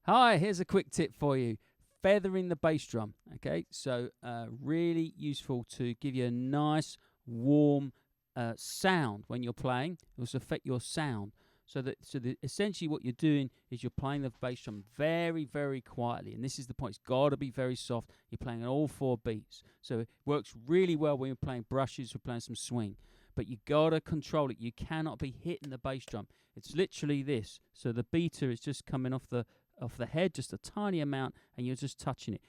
Hi, here's a quick tip for you. Feathering the bass drum. Okay, so really useful to give you a nice, warm sound when you're playing. It will affect your sound. So essentially what you're doing is you're playing the bass drum very, very quietly. And this is the point. It's got to be very soft. You're playing on all 4 beats. So it works really well when you're playing brushes or playing some swing. But you got to control it. You cannot be hitting the bass drum. It's literally this. So the beater is just coming off the head, just a tiny amount, and you're just touching it.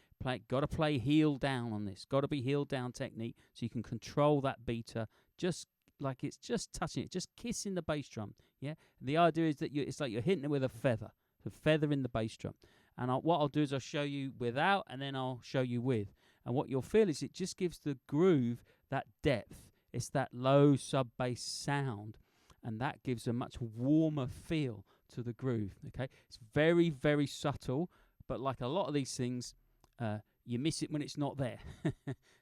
Got to play heel down on this. Got to be heel down technique so you can control that beater just like it's just touching it, just kissing the bass drum. Yeah. And the idea is that it's like you're hitting it with a feather, so feathering the bass drum. And what I'll do is I'll show you without, and then I'll show you with. And what you'll feel is it just gives the groove that depth. It's that low sub bass sound, and that gives a much warmer feel to the groove. Okay, it's very, very subtle, but like a lot of these things, you miss it when it's not there.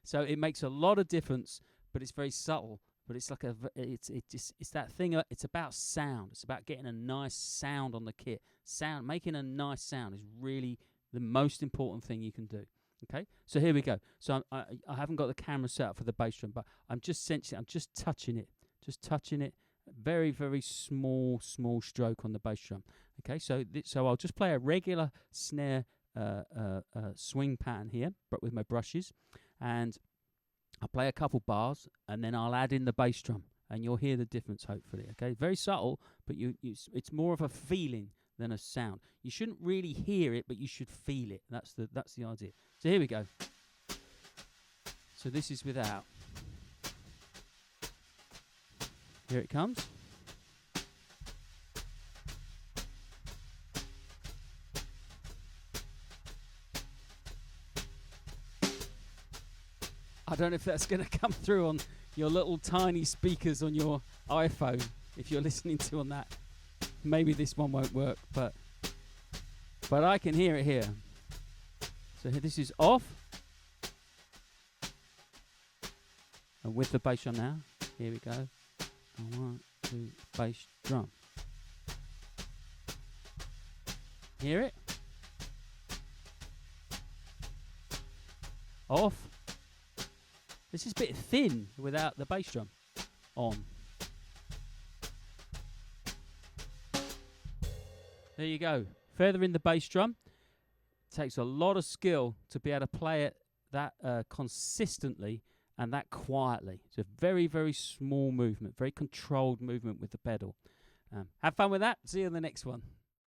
So it makes a lot of difference, but it's very subtle. But it's like it's that thing. It's about sound. It's about getting a nice sound on the kit. Making a nice sound is really the most important thing you can do. Okay, so here we go. So I haven't got the camera set up for the bass drum, but I'm just sensing. I'm just touching it. Very, very small stroke on the bass drum. Okay, so I'll just play a regular snare swing pattern here, but with my brushes, and I'll play a couple bars, and then I'll add in the bass drum, and you'll hear the difference, hopefully. Okay, very subtle, but it's more of a feeling than a sound. You shouldn't really hear it, but you should feel it. That's the idea. So here we go. So this is without. Here it comes. I don't know if that's going to come through on your little tiny speakers on your iPhone, if you're listening to on that. Maybe this one won't work, but I can hear it here. So here, this is off. And with the bass drum now. Here we go. 1, 2, bass drum. Hear it? Off. This is a bit thin without the bass drum on. There you go. Feathering the bass drum. Takes a lot of skill to be able to play it that consistently and that quietly. It's a very, very small movement, very controlled movement with the pedal. Have fun with that. See you in the next one.